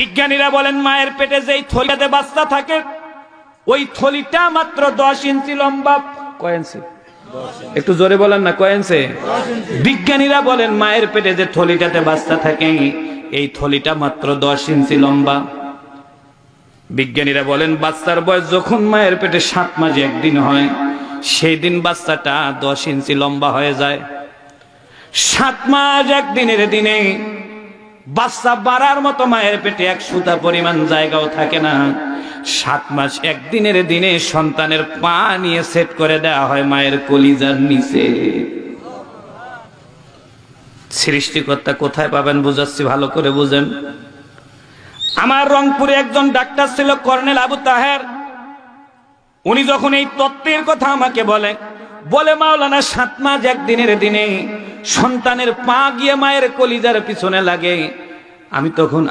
বিজ্ঞানীরা বলেন মায়ের পেটে যেই থলিতে বাচ্চা থাকে ওই থলিটা মাত্র 10 ইঞ্চি লম্বা। কয় ইঞ্চি? একটু জোরে বলেন না, কয় ইঞ্চি? বিজ্ঞানীরা বলেন মায়ের পেটে যে থলিটাতে বাচ্চা থাকে এই থলিটা মাত্র 10 ইঞ্চি লম্বা। বিজ্ঞানীরা বলেন বাচ্চার বয়স যখন মায়ের পেটে 7 মাস 1 দিন হয় সেই দিন বাচ্চাটা 10 ইঞ্চি লম্বা হয়ে যায়। 7 মাস 1 দিনের দিনে বাচ্চা বাড়ার মতো মায়ের পেটে 1 সুতা পরিমাণ জায়গাও থাকে না। 7 মাস 1 দিনের দিনে সন্তানের পা নিয়ে সেট করে দেওয়া হয় মায়ের কলিজার নিচে। সৃষ্টিকর্তা কোথায় পাবেন বুঝাচ্ছি, ভালো করে বুঝেন। আমার রংপুরে একজন ডাক্তার ছিল কর্নেল আবু তাহের। উনি যখন এই তত্ত্বের কথা আমাকে বলে মাওলানা 7 মাস 1 দিনের দিনে সন্তানের পা গিয়ে মায়ের কলিজার পিছনে লাগে।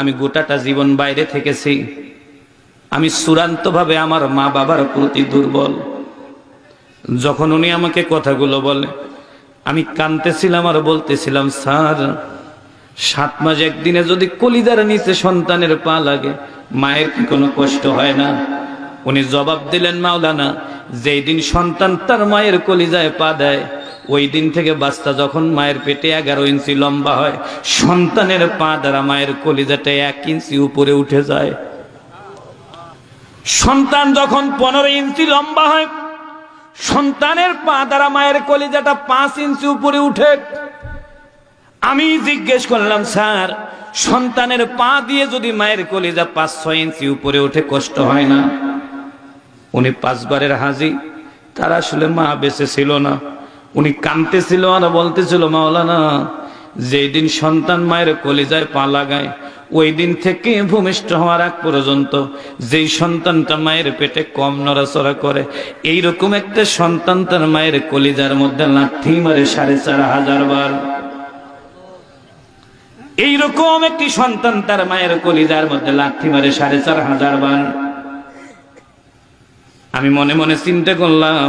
আমি গোটাটা জীবন বাইরে থেকেছি। আমি চূড়ান্তভাবে আমার মা বাবার প্রতি দুর্বল। যখন উনি আমাকে কথাগুলো বলে আমি কাঁদতেছিলাম আর বলতেছিলাম, স্যার 7 মাস 1 দিনে যদি কলিজার নিচে সন্তানের পা লাগে মায়ের কি কোনো কষ্ট হয় না? উনি জবাব দিলেন, মাওলানা যেই দিন সন্তান তার মায়ের কলিজায় পা দেয় ওই দিন থেকে বাচ্চা যখন মায়ের পেটে 11 ইঞ্চি লম্বা হয় সন্তানের পা দ্বারা মায়ের কলিজাটা 1 ইঞ্চি উপরে উঠে যায়। সন্তান যখন 15 ইঞ্চি লম্বা হয় সন্তানের পা দ্বারা মায়ের কলিজাটা 5 ইঞ্চি উপরে উঠে। আমি জিজ্ঞেস করলাম, স্যার সন্তানের পা দিয়ে যদি মায়ের কলিজা 5-6 ইঞ্চি উপরে উঠে কষ্ট হয় না? উনি 5 বারের হাজি। তার আসলে মা বেঁচে ছিল না। উনি কাঁদতেছিল আর বলতেছিল, মাওলানা যেই দিন সন্তান মায়ের কলিজায় পা লাগায় ওই দিন থেকে ভূমিষ্ঠ হওয়ার আগ পর্যন্ত যেই সন্তানটা মায়ের পেটে কম নড়াচড়া করে এইরকম একটা সন্তান তার মায়ের কলিজার মধ্যে লাথি মারে 4500 বার। এইরকম একটি সন্তান তার মায়ের কলিজার মধ্যে লাথি মারে 4500 বার। আমি মনে মনে চিন্তা করলাম,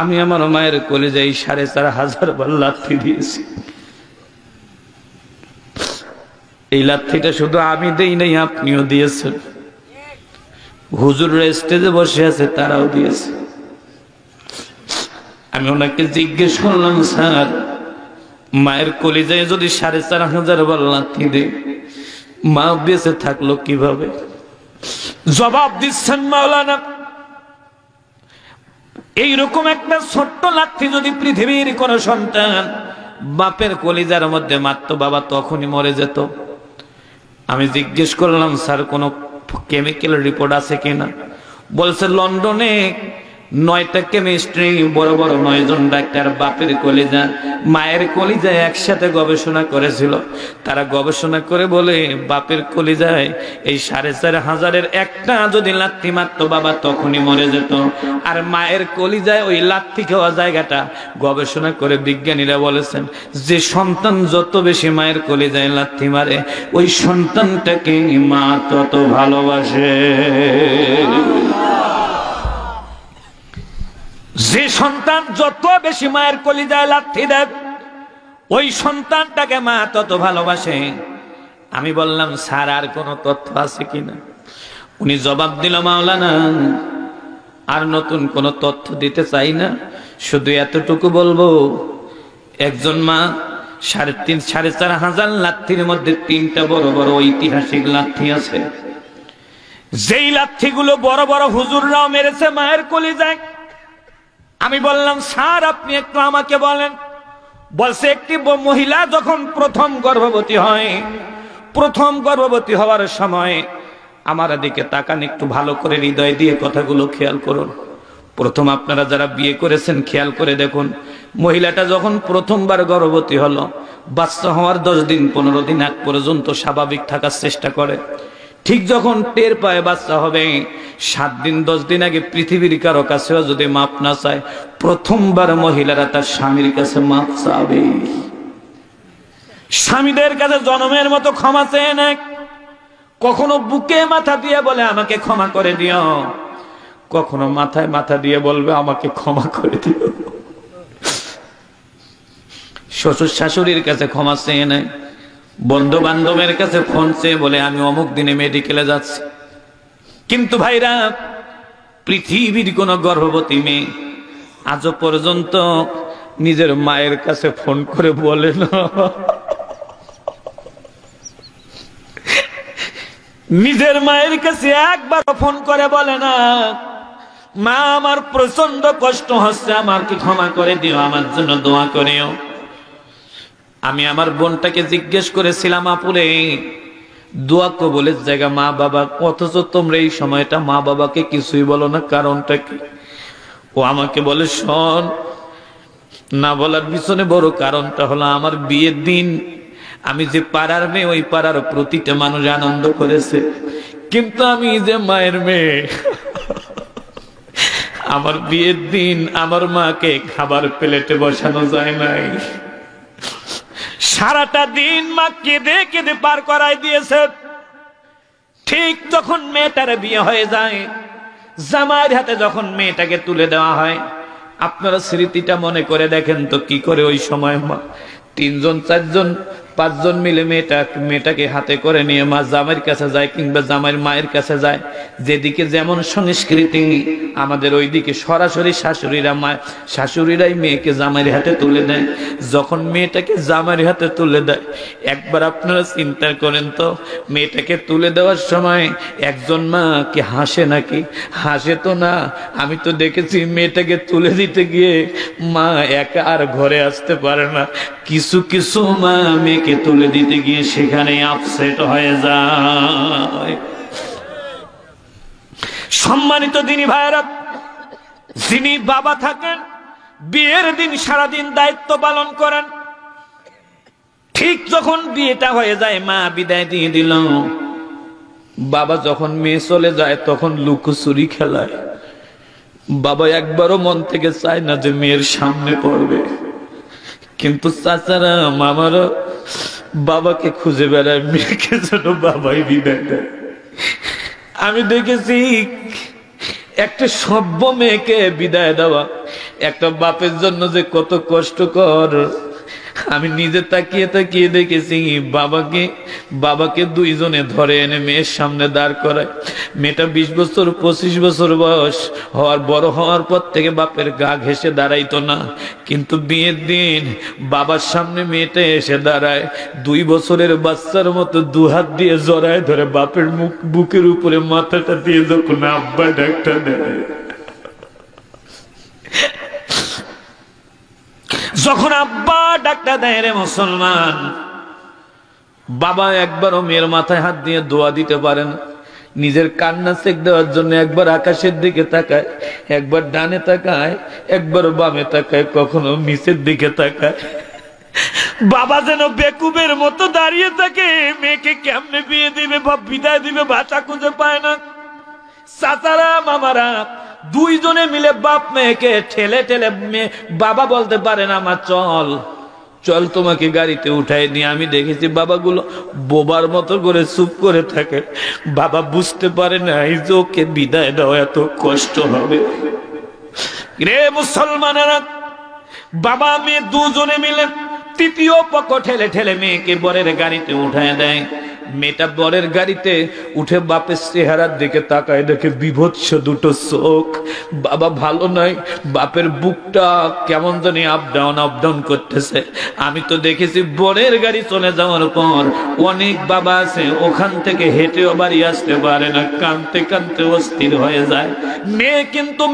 আমি আমার মায়ের কলিজায় 4500 বার লাথি দিয়েছি। এই লাথিটা শুধু আমি দেই নাই, আপনিও দিয়েছেন। হুজুররা স্টেজে বসে আছে তারাও দিয়েছে। আমি ওনাকে জিজ্ঞেস করলাম, স্যার মায়ের কলিজায় যদি 4500 বার লাথি দেয় মা বেঁচে থাকলো কিভাবে? জবাব দিচ্ছেন, মাওলানা এইরকম একটা ছোট্ট লাথি যদি পৃথিবীর কোন সন্তান বাপের কলিজার মধ্যে মারতো বাবা তখনই মরে যেত। আমি জিজ্ঞেস করলাম, স্যার কোন কেমিক্যাল রিপোর্ট আছে কিনা? বলছে লন্ডনে 9টা কেমিস্ট্রি বড় বড় 9 জন ডাক্তার বাপের কলিজা মায়ের কলিজায় একসাথে গবেষণা করেছিল। তারা গবেষণা করে বলে বাপের কলিজায় এই 4500-এর একটা যদি লাথি মারতো বাবা তখনই মরে যেত। আর মায়ের কলিজায় ওই লাথি খাওয়া জায়গাটা গবেষণা করে বিজ্ঞানীরা বলেছেন যে সন্তান যত বেশি মায়ের কলিজায় লাথি মারে ওই সন্তানটাকে মা তত ভালোবাসে। যে সন্তান যত বেশি মায়ের কলিজায় লাথি দেয় ওই সন্তানটাকে মা তত ভালোবাসে। আমি বললাম, স্যার আর কোন তথ্য আছে কিনা? উনি জবাব দিল, মাওলানা আর নতুন কোন তথ্য দিতে চাই না, শুধু এতটুকু বলবো একজন মা 4500 লাথির মধ্যে 3টা বড় বড় ঐতিহাসিক লাথি আছে। যেই লাথিগুলো বড় বড় হুজুররাও মেরেছে মায়ের কলিজায়। আমি বললাম, স্যার আপনি একটু আমাকে বলেন। বলছে একটি মহিলা যখন প্রথম গর্ভবতী হয়, প্রথম গর্ভবতী হওয়ার সময় আমার দিকে তাকান, একটু ভালো করে হৃদয় দিয়ে কথাগুলো খেয়াল করুন। প্রথম আপনারা যারা বিয়ে করেছেন খেয়াল করে দেখুন, মহিলাটা যখন প্রথমবার গর্ভবতী হলো বাচ্চা হওয়ার 10 দিন 15 দিন আগ পর্যন্ত স্বাভাবিক থাকার চেষ্টা করে। ঠিক যখন টের পায় বাচ্চা হবে 7 দিন 10 দিন আগে পৃথিবীর কারো কাছেও যদি মাপ না চায় প্রথমবার মহিলারা তার স্বামীর কাছে মাপ চাবে। স্বামীদের কাছে জনমের মতো ক্ষমা চেয়ে নেয়। কখনো বুকে মাথা দিয়ে বলে আমাকে ক্ষমা করে দিও, কখনো মাথায় মাথা দিয়ে বলবে আমাকে ক্ষমা করে দিও। শ্বশুর শাশুড়ির কাছে ক্ষমা চেয়ে নেয়। বন্ধু বান্ধবের কাছে ফোন চেয়ে বলে আমি অমুক দিনে মেডিকেলে যাচ্ছি। কিন্তু ভাইরা, পৃথিবীর কোন গর্ভবতী মেয়ে আজও পর্যন্ত নিজের মায়ের কাছে ফোন করে বলে না, নিজের মায়ের কাছে একবার ফোন করে বলে না, মা আমার প্রচন্ড কষ্ট হচ্ছে, আমাকে ক্ষমা করে দিও, আমার জন্য দোয়া করিও। আমি আমার বোনটাকে জিজ্ঞেস করেছিলাম, আপুরে দোয়া কবুলের জায়গা মা বাবা, অথচ তোমরা এই সময়টা মা বাবাকে কিছুই বলো না, কারণটা কি? ও আমাকে বলে, শোন, না বলার পিছনে বড় কারণটা হলো আমার বিয়ের দিন আমি যে পাড়ার মেয়ে, ওই পাড়ার প্রতিটা মানুষ আনন্দ করেছে, কিন্তু আমি যে মায়ের মেয়ে, আমার বিয়ের দিন আমার মাকে খাবার প্লেটে বসানো যায় নাই। সারাটা দিন মা কেঁদে কেঁদে পার করাই দিয়েছে। ঠিক যখন মেয়েটার বিয়ে হয়ে যায়, জামাইয়ের হাতে যখন মেয়েটাকে তুলে দেওয়া হয়, আপনারা স্মৃতিটা মনে করে দেখেন তো কি করে ওই সময় মা 3 জন 4 জন 5 জন মিলে মেয়েটাকে হাতে করে নিয়ে মা জামাইয়ের কাছে যায় কিংবা জামাইয়ের মায়ের কাছে যায়। যেদিকে যেমন সংস্কৃতি, আমাদের ওইদিকে সরাসরি শাশুড়িরাই মেয়েকে জামাইয়ের হাতে তুলে দেয়। যখন মেয়েটাকে জামাইয়ের হাতে তুলে দেয়, একবার আপনারা চিন্তা করেন তো, মেয়েটাকে তুলে দেওয়ার সময় একজন মা কি হাসে নাকি? হাসে তো না। আমি তো দেখেছি মেয়েটাকে তুলে দিতে গিয়ে মা একা আর ঘরে আসতে পারে না। কিছু কিছু মা মেয়েকে তুলে দিতে গিয়ে সেখানে আপসেট হয়ে যায়। সম্মানিত দিনী ভাইরা, যিনি বাবা থাকেন, বিয়ের দিন সারাদিন দায়িত্ব পালন করেন, ঠিক যখন বিয়েটা হয়ে যায়, মা বিদায় দিয়ে দিল, বাবা যখন মেয়ে চলে যায় তখন লুকোচুরি খেলায়। বাবা একবারও মন থেকে চায় না যে মেয়ের সামনে পড়বে, কিন্তু চাচারা মামারা বাবাকে খুঁজে বেড়ায়, মেয়েকে যেন বাবাই বিদায় দেয়। আমি দেখেছি একটা সভ্য মেয়েকে বিদায় দেওয়া একটা বাপের জন্য যে কত কষ্টকর। আমি নিজে তাকিয়ে তাকিয়ে দেখেছি বাবাকে 2 জনে ধরে এনে মেয়ের সামনে দাঁড় করায়। মেয়েটা 20 বছর 25 বছর বয়স বড় হওয়ার পর থেকে বাপের গা ঘেঁষে দাঁড়াইতো না, কিন্তু বিয়ের দিন বাবার সামনে মেয়েটা এসে দাঁড়ায়। 2 বছরের বাচ্চার মতো 2 হাত দিয়ে জড়ায় ধরে বাপের বুকের উপরে মাথাটা দিয়ে যখন আব্বা ডাকটা দেয়, যখন আব্বা ডাকটা দেয়, রে মুসলমান, বাবা একবারও মেয়ের মাথায় হাত দিয়ে দোয়া দিতে পারেন। নিজের কান্না চেক দেওয়ার জন্য একবার আকাশের দিকে তাকায়, একবার ডানে তাকায়, একবার বামে তাকায়, কখনো নিচের দিকে তাকায়। বাবা যেন বেকুবের মতো দাঁড়িয়ে থাকে, মেয়েকে কেমনে বিয়ে দিবে বা বিদায় দিবে ভাষা খুঁজে পায় না। চাচারা মামারা 2 জনে মিলে বাপ মেয়েকে ঠেলে ঠেলে বাবা বলতে পারে না, মা চল চল তোমাকে গাড়িতে উঠাই নিয়ে। আমি দেখেছি বাবাগুলো বোবার মতো করে চুপ করে থাকে। বাবা বুঝতে পারে না এই যে ওকে বিদায় দেওয়া এত কষ্ট হবে। রে মুসলমানেরা, বাবা মেয়ে 2 জনে মিলে 3য় পক্ষ ঠেলে ঠেলে মেয়েকে বরের গাড়িতে উঠায় দেয়। মেয়েটা বরের গাড়িতে উঠে বাপের চেহারার দিকে তাকায়, দেখে বিভৎস 2টো চোখ। বাবা ভালো নাই, বাপের বুকটা কেমন জানি আপ ডাউন করতেছে। আমি তো দেখেছি বরের গাড়ি চলে যাওয়ার পর অনেক বাবা আছে ওখান থেকে হেঁটেও বাড়ি আসতে পারে না, কাঁদতে কাঁদতে অস্থির হয়ে যায়।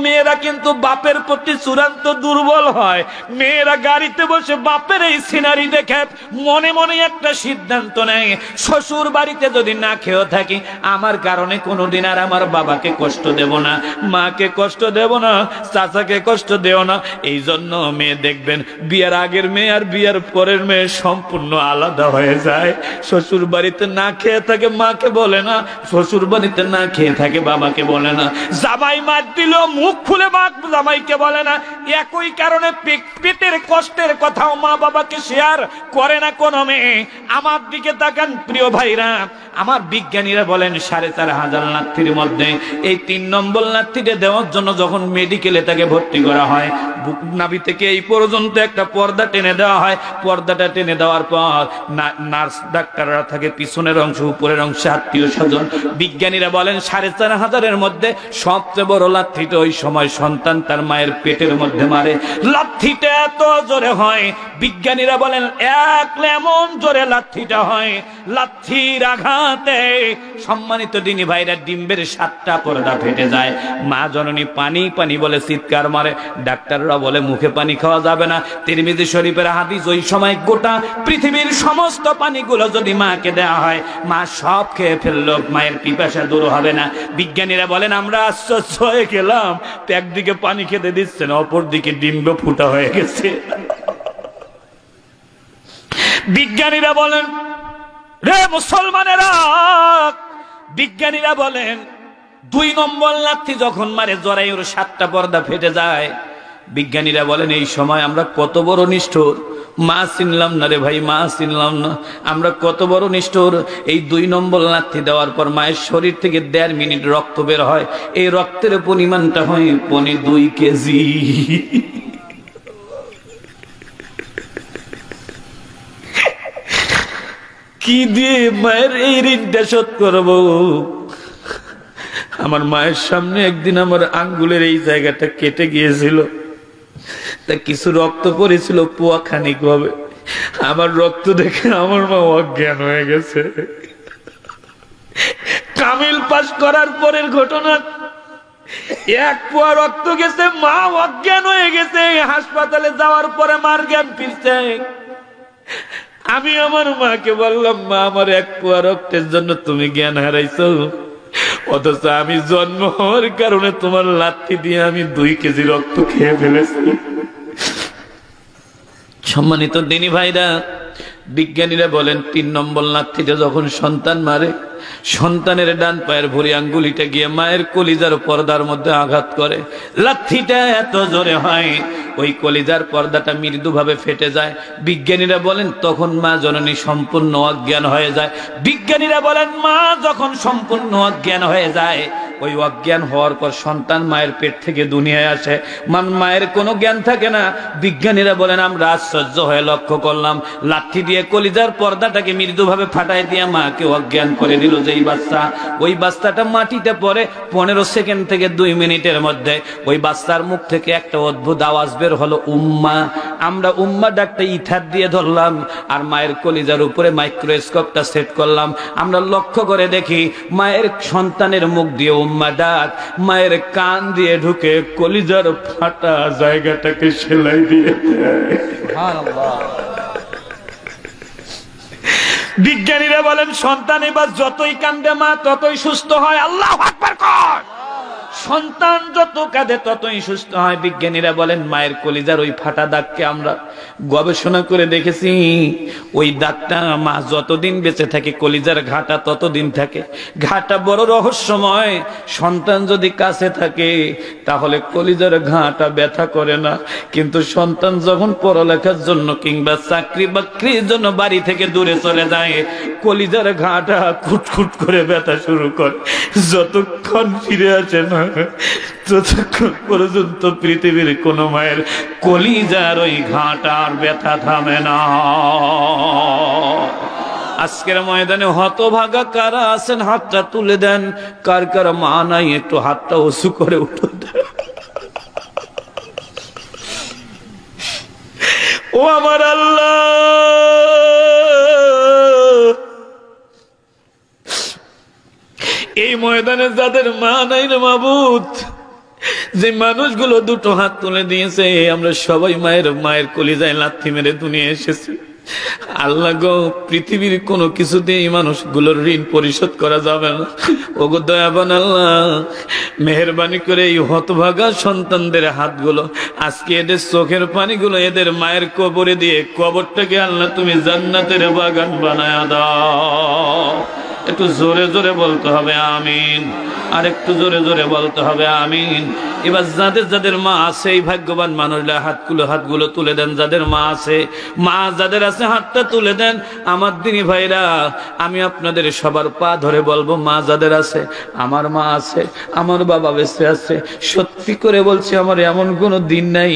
মেয়েরা কিন্তু বাপের প্রতি চূড়ান্ত দুর্বল হয়। মেয়েরা গাড়িতে বসে বাপের এই সিনারি দেখে মনে মনে একটা সিদ্ধান্ত নেয়, শ্বশুর বাড়িতে যদি না খেয়েও থাকি, আমার কারণে কোনোদিন আর আমার বাবাকে কষ্ট দেব না, মাকে কষ্ট দেব না, চাচাকে কষ্ট দেব না। এই জন্য মেয়ে দেখবেন বিয়ের আগের মেয়ে আর বিয়ের পরের মেয়ে সম্পূর্ণ আলাদা হয়ে যায়। শ্বশুর বাড়িতে না খেয়ে থাকে মাকে বলে না, শ্বশুর বাড়িতে না খেয়ে থাকে বাবাকে বলে না। জামাই মার দিল মুখ খুলে জামাইকে বলে না। একই কারণে পেটের কষ্টের কথাও মা বাবাকে শেয়ার করে না কোনো মেয়ে। আমার দিকে তাকান প্রিয় ভাই, ভাইরা আমার, বিজ্ঞানীরা বলেন 4,500 লাথির মধ্যে এই 3 নম্বর লাথিটা দেওয়ার জন্য যখন মেডিকেলে তাকে ভর্তি করা হয়, বুক নাভি থেকে এই পর্যন্ত একটা পর্দা টেনে দেওয়া হয়। পর্দাটা টেনে দেওয়ার পর নার্স ডাক্তাররা থাকে পিছনের অংশ, উপরের অংশে আত্মীয় স্বজন। বিজ্ঞানীরা বলেন 4,500-এর মধ্যে সবচেয়ে বড় লাথিটা ওই সময় সন্তান তার মায়ের পেটের মধ্যে মারে। লাথিটা এত জোরে হয়, বিজ্ঞানীরা বলেন এমন জোরে লাথিটা হয়, লাথির আঘাতে সম্মানিত দিনী ভাইরা ডিম্বের 7টা পর্দা ফেটে যায়। মা জননী পানি পানি বলে চিৎকার মারে। ডাক্তাররা বলে মুখে পানি খাওয়া যাবে না। তিরমিজি শরীফের হাদিস, ওই সময় গোটা পৃথিবীর সমস্ত পানিগুলো যদি মাকে দেওয়া হয়, মা সব খেয়ে ফেললো, মায়ের পিপাসা দূর হবে না। বিজ্ঞানীরা বলেন আমরা আশ্চর্য হয়ে গেলাম, একদিকে পানি খেতে দিচ্ছে না, অপর দিকে ডিম্ব ফুটা হয়ে গেছে। বিজ্ঞানীরা বলেন রে মুসলমানেরা, বিজ্ঞানীরা বলেন 2 নম্বর লাথি যখন মারে জরায়ুর 7টা পর্দা ফেটে যায়। বিজ্ঞানীরা বলেন এই সময় আমরা কত বড় নিষ্ঠুর, মা চিনলাম না রে ভাই, মা চিনলাম না, আমরা কত বড় নিষ্ঠুর। এই 2 নম্বর লাথি দেওয়ার পর মায়ের শরীর থেকে 1.5 মিনিট রক্ত বের হয়। এই রক্তের পরিমাণটা হয় 2 কেজি। কি দিয়ে মায়ের এই ঋণটা শোধ করবো? আমার মায়ের সামনে একদিন আমার আঙ্গুলের এই জায়গাটা কেটে গিয়েছিল, তা কিছু রক্ত পড়েছিল পোয়া খানিক ভাবে। আমার রক্ত দেখে আমার মা অজ্ঞান হয়ে গেছে। কামিল পাস করার পরের ঘটনা, 1 পোয়া রক্ত গেছে, মা অজ্ঞান হয়ে গেছে। হাসপাতালে যাওয়ার পরে মার জ্ঞান ফিরছে। আমি আমার মাকে বললাম, মা আমার 1 পোয়া রক্তের জন্য তুমি জ্ঞান হারাইছো, অথচ আমি জন্ম হওয়ার কারণে তোমার লাথি দিয়ে আমি 2 কেজি রক্ত খেয়ে ফেলেছি। সম্মানিত দিনী ভাইরা, বিজ্ঞানীরা বলেন 3 নম্বর লাথিটা যখন সন্তান মারে, সন্তানের ডান পায়ের ভরি আঙ্গুলিটা গিয়ে মায়ের কলিজার পর্দার মধ্যে আঘাত করে। লাথিটা এত জোরে হয় ওই কলিজার পর্দাটা মৃদুভাবে ফেটে যায়। বিজ্ঞানীরা বলেন তখন মা জননী সম্পূর্ণ অজ্ঞান হয়ে যায়। বিজ্ঞানীরা বলেন মা যখন সম্পূর্ণ অজ্ঞান হয়ে যায়, ওই অজ্ঞান হওয়ার পর সন্তান মায়ের পেট থেকে দুনিয়ায় আসে, মায়ের কোনো জ্ঞান থাকে না। বিজ্ঞানীরা বলেন আমরা আশ্চর্য হয়ে লক্ষ্য করলাম, লাঠি দিয়ে কলিজার পর্দাটাকে মৃদুভাবে ফাটাই দিয়ে মাকে অজ্ঞান করে দিল যেই বাচ্চা। ওই বাচ্চাটা মাটিতে পড়ে 15 সেকেন্ড থেকে 2 মিনিটের মধ্যে ওই বাচ্চার মুখ থেকে একটা অদ্ভুত আওয়াজ বের হলো, উম্মা। আমরা উম্মা ডাকটা ইথার দিয়ে ধরলাম আর মায়ের কলিজার উপরে মাইক্রোস্কোপটা সেট করলাম। আমরা লক্ষ্য করে দেখি মায়ের সন্তানের মুখ দিয়ে উম্মা ডাক মায়ের কান দিয়ে ঢুকে কলিজার ফাটা জায়গাটাকে সেলাই দিয়ে দেয়। সুবহানাল্লাহ। বিজ্ঞানীরা বলেন সন্তান এবার যতই কান্দে মা ততই সুস্থ হয়। আল্লাহু আকবার কর। সন্তান যত কাঁদে ততই সুস্থ হয়। বিজ্ঞানীরা বলেন মায়ের কলিজার ওই ফাটা দাগকে আমরা গবেষণা করে দেখেছি, ওই দাগটা মা যতদিন বেঁচে থাকে কলিজার ঘাটা ততদিন থাকে। ঘাটা বড় রহস্যময়। সন্তান যদি কাছে থাকে তাহলে কলিজার ঘাটা ব্যথা করে না, কিন্তু সন্তান যখন পড়ালেখার জন্য কিংবা চাকরি বাকরির জন্য বাড়ি থেকে দূরে চলে যায় কলিজার ঘাটা খুটখুট করে ব্যথা শুরু করে। যতক্ষণ ফিরে আসে না ততক্ষণ পর্যন্ত পৃথিবীর কোন মায়ের কলিজার ওই ঘাটার ব্যথা থামে না। আজকের ময়দানে হতভাগা কারা আছেন হাতটা তুলে দেন, কার কার মা নাই একটু হাতটা উঁচু করে উঠে দেন। ও আমার আল্লাহ, এই ময়দানে যাদের মা নাই রে মাবুদ, যে মানুষগুলো দুটো হাত তুলে দিয়েছে আমরা সবাই মায়ের কলিজায় লাথি মেরে দুনিয়া এসেছি। আল্লাহ গো, পৃথিবীর কোনো কিছুতে এই মানুষগুলোর ঋণ পরিশোধ করা যাবে না। ওগো দয়াবান আল্লাহ, মেহেরবানি করে এই হতভাগা সন্তানদের হাতগুলো আজকে এদের চোখের পানিগুলো এদের মায়ের কবরে দিয়ে কবরটাকে আল্লাহ তুমি জান্নাতের বাগান বানায়া দাও। একটু জোরে জোরে বলতে হবে আমিন, আর একটু জোরে জোরে বলতে হবে আমিন। এবার যাদের যাদের মা আছে এই ভাগ্যবান মানুষরা হাতগুলো তুলে দেন। যাদের মা আছে, মা যাদের আছে হাতটা তুলে দেন। আমার দিনী ভাইরা, আমি আপনাদের সবার পা ধরে বলবো, মা যাদের আছে, আমার মা আছে, আমার বাবা বেঁচে আছে, সত্যি করে বলছি আমার এমন কোনো দিন নাই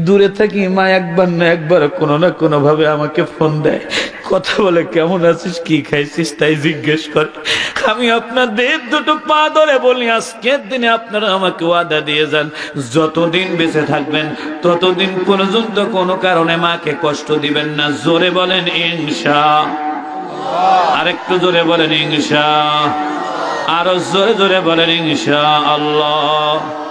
দূরে থাকি মা একবার না একবার কোনো না কোনো ভাবে আমাকে ফোন দেয়, কথা বলে কেমন আছিস, কি খাইছিস তাই জিজ্ঞেস করে। আমি আপনাদের দুটো পা ধরে বলি, আজকের দিনে আপনারা আমাকে ওয়াদা দিয়ে যান, যতদিন বেঁচে থাকবেন ততদিন পর্যন্ত কোনো কারণে মাকে কষ্ট দিবেন না। জোরে বলেন ইনশাআল্লাহ। আরেকটু জোরে বলেন ইনশাআল্লাহ। আরো জোরে জোরে বলেন ইনশাআল্লাহ।